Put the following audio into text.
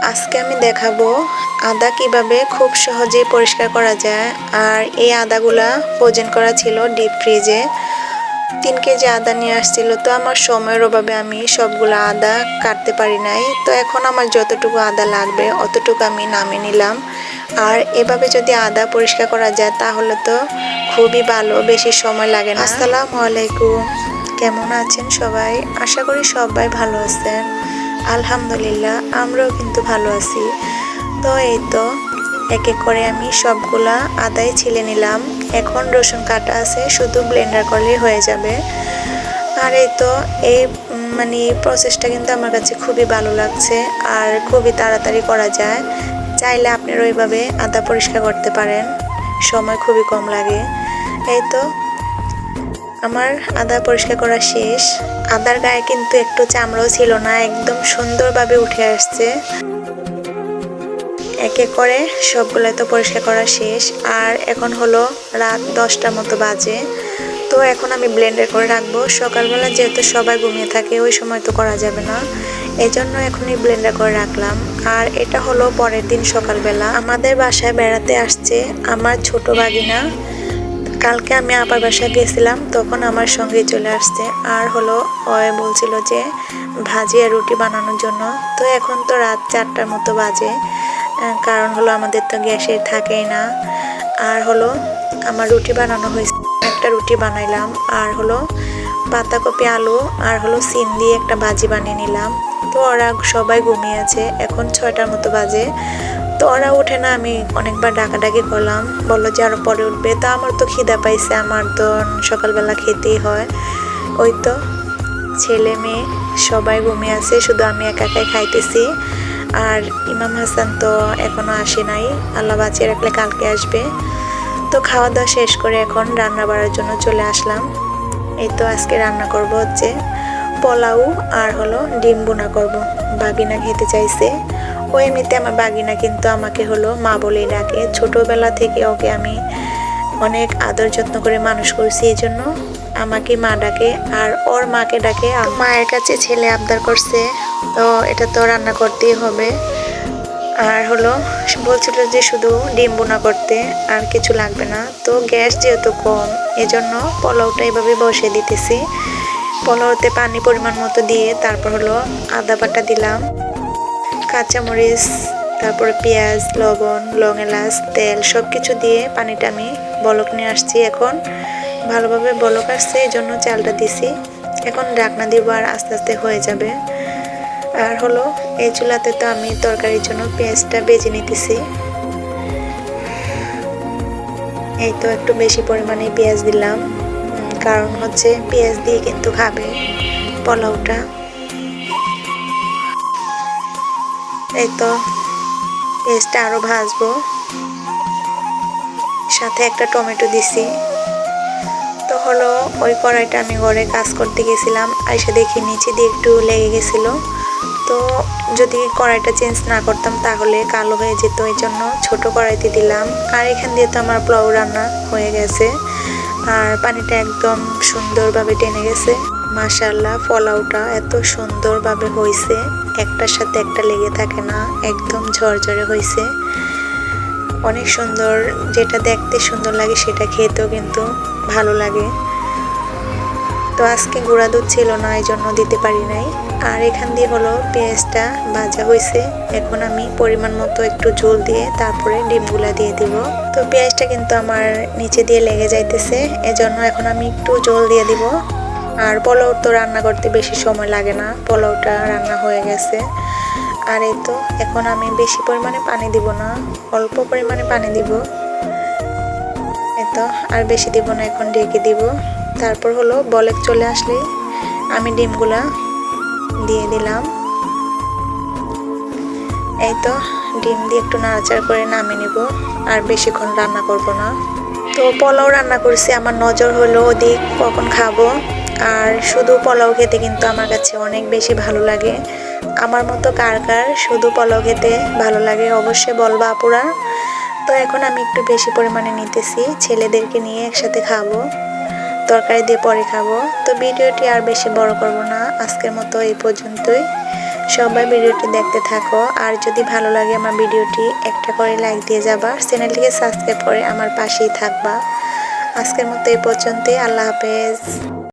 আজকে আমি দেখাবো আদা কিভাবে খুব সহজেই পরিষ্কার করা যায়। আর এই আদাগুলা ফ্রোজেন করা ছিল ডিপ ফ্রিজে। 3 কেজি আদা নিয়ে আসছিল, তো আমার সময়ের অভাবে আমি সবগুলো আদা কাটতে পারি নাই। তো এখন আমার যতটুকু আদা লাগবে অতটুকু আমি নামিয়ে নিলাম। আর এভাবে যদি আদা পরিষ্কার করা যায় তাহলে তো খুবই ভালো, বেশি সময় লাগে না। আসসালামু আলাইকুম, কেমন আছেন সবাই? আশা করি সবাই ভালো আছেন। আলহামদুলিল্লাহ, আমরাও কিন্তু ভালো আছি। তো এই তো এক এক করে আমি সবগুলা আদাই ছিলে নিলাম। এখন রসুন কাটা আছে, শুধু ব্লেন্ডার করলেই হয়ে যাবে। আর এই তো এই প্রসেসটা কিন্তু আমার কাছে খুবই ভালো লাগছে আর খুবই তাড়াতাড়ি করা যায়। চাইলে আপনারা ওইভাবে আদা পরিষ্কার করতে পারেন, সময় খুবই কম লাগে। এই তো আমার আদা পরিষ্কার করা শেষ। আদার গায়ে কিন্তু একটু চামড়াও ছিল না, একদম সুন্দরভাবে উঠে আসছে। এক এক করে সবগুলো তো পরিষ্কার করা শেষ। আর এখন হলো রাত 10টার মতো বাজে। তো এখন আমি ব্লেন্ডার করে রাখবো। সকালবেলা যেহেতু সবাই ঘুমিয়ে থাকে, ওই সময় তো করা যাবে না, এজন্য এখনই ব্লেন্ডার করে রাখলাম। আর এটা হলো পরের দিন সকালবেলা আমাদের বাসায় বেড়াতে আসছে আমার ছোট ভাগিনা। কালকে আমি আপার বাসায় গেছিলাম, তখন আমার সঙ্গে চলে আসছে। আর হলো ওই বলছিল যে ভাজি আর রুটি বানানোর জন্য। তো এখন তো রাত 4টার মতো বাজে, কারণ হলো আমাদের তো গ্যাসে থাকেই না। আর হলো আমার রুটি বানানো হয়েছে, একটা রুটি বানাইলাম। আর হলো পাতাকপি আলু আর হলো সিম দিয়ে একটা ভাজি বানিয়ে নিলাম। তো ওরা সবাই ঘুমিয়ে আছে, এখন 6টার মতো বাজে। তো ওরা উঠে না, আমি অনেকবার ডাকাডাকি করলাম, বললো যে আরও পরে উঠবে। তো আমার তো খিদা পাইছে, আমার তো সকালবেলা খেতেই হয়। ওই তো ছেলে মেয়ে সবাই ঘুমিয়ে আছে, শুধু আমি একা একাই খাইতেছি। আর ইমাম হাসান তো এখনো আসে নাই, আল্লাহ বাঁচিয়ে রাখলে কালকে আসবে। তো খাওয়া দাওয়া শেষ করে এখন রান্না বাড়ার জন্য চলে আসলাম। এই তো আজকে রান্না করব হচ্ছে পোলাও আর হলো ডিম বোনা করব। বাগিনা খেতে চাইছে। ও এমনিতে আমার বাগিনা কিন্তু আমাকে হলো মা বলেই ডাকে। ছোটবেলা থেকে ওকে আমি অনেক আদর যত্ন করে মানুষ করছি, এই জন্য আমাকে মা ডাকে। আর ওর মাকে ডাকে। মায়ের কাছে ছেলে আবদার করছে, তো এটা তো রান্না করতেই হবে। আর হলো বলছিল যে শুধু ডিম বোনা করতে, আর কিছু লাগবে না। তো গ্যাস যেহেতু কম, এজন্য পোলাওটা এভাবে বসিয়ে দিতেছি। পোলাওতে পানি পরিমাণ মতো দিয়ে তারপর হলো আদা বাটা দিলাম, কাঁচামরিচ, তারপরে পেঁয়াজ, লবণ, লং এলাচ, তেল সব কিছু দিয়ে পানিটা আমি বলক নিয়ে আসছি। এখন ভালোভাবে বলক আসছে, এই জন্য চালটা দিছি। এখন ঢাকনা দিব আর আস্তে আস্তে হয়ে যাবে। আর হলো এই চুলাতে তো আমি তরকারির জন্য পেঁয়াজটা বেজে নিতেছি। এই তো একটু বেশি পরিমাণে পেঁয়াজ দিলাম, কারণ হচ্ছে পেঁয়াজ দিয়ে কিন্তু খাবে পোলাওটা। এই তো পেঁয়াজটা আরো ভাজবো, সাথে একটা টমেটো দিছি। তো হলো ওই কড়াইটা আমি ঘরে কাজ করতে গেছিলাম, আইসা দেখি নিচে দিয়ে একটু লেগে গেছিলো। তো যদি কড়াইটা চেঞ্জ না করতাম তাহলে কালো হয়ে যেত, এই জন্য ছোটো কড়াইতে দিলাম। আর এখান দিয়ে তো আমার পোলাও রান্না হয়ে গেছে, আর পানিটা একদম সুন্দরভাবে টেনে গেছে। মাশাআল্লাহ, পোলাওটা এত সুন্দরভাবে হয়েছে, একটার সাথে একটা লেগে থাকে না, একদম ঝরঝরে হয়েছে, অনেক সুন্দর। যেটা দেখতে সুন্দর লাগে সেটা খেতেও কিন্তু ভালো লাগে। তো আজকে গুঁড়া দুধ ছিল না, এই জন্য দিতে পারি নাই। আর এখান দিয়ে হলো পেঁয়াজটা ভাজা হয়েছে, এখন আমি পরিমাণ মতো একটু ঝোল দিয়ে তারপরে ডিমগুলা দিয়ে দিব। তো পেঁয়াজটা কিন্তু আমার নিচে দিয়ে লেগে যাইতেছে, এজন্য এখন আমি একটু ঝোল দিয়ে দিব। আর পোলাও তো রান্না করতে বেশি সময় লাগে না, পোলাওটা রান্না হয়ে গেছে। আর এই তো এখন আমি বেশি পরিমাণে পানি দিব না, অল্প পরিমাণে পানি দিব। এই তো আর বেশি দিব না, এখন ঢেকে দিব। তারপর হলো বলক চলে আসলে আমি ডিমগুলা দিয়ে দিলাম। এই তো ডিম দিয়ে একটু নাড়াচাড়া করে নামিয়ে নিব, আর বেশিক্ষণ রান্না করব না। তো পোলাও রান্না করছি, আমার নজর হলো ওদিক কখন খাবো। আর শুধু পোলাও খেতে কিন্তু আমার কাছে অনেক বেশি ভালো লাগে। আমার মতো কার কার শুধু পোলাও খেতে ভালো লাগে অবশ্যই বলবা আপুরা। তো এখন আমি একটু বেশি পরিমাণে নিতেছি, ছেলেদেরকে নিয়ে একসাথে খাবো, তরকারি দিয়ে পরে খাবো। তো ভিডিওটি আর বেশি বড় করব না, আজকের মতো এই পর্যন্তই। সবাই ভিডিওটি দেখতে থাকো, আর যদি ভালো লাগে আমার ভিডিওটি একটা করে লাইক দিয়ে যাবা, চ্যানেলটিকে সাবস্ক্রাইব করে আমার পাশেই থাকবা। আজকের মতো এই পর্যন্তই। আল্লাহ হাফেজ।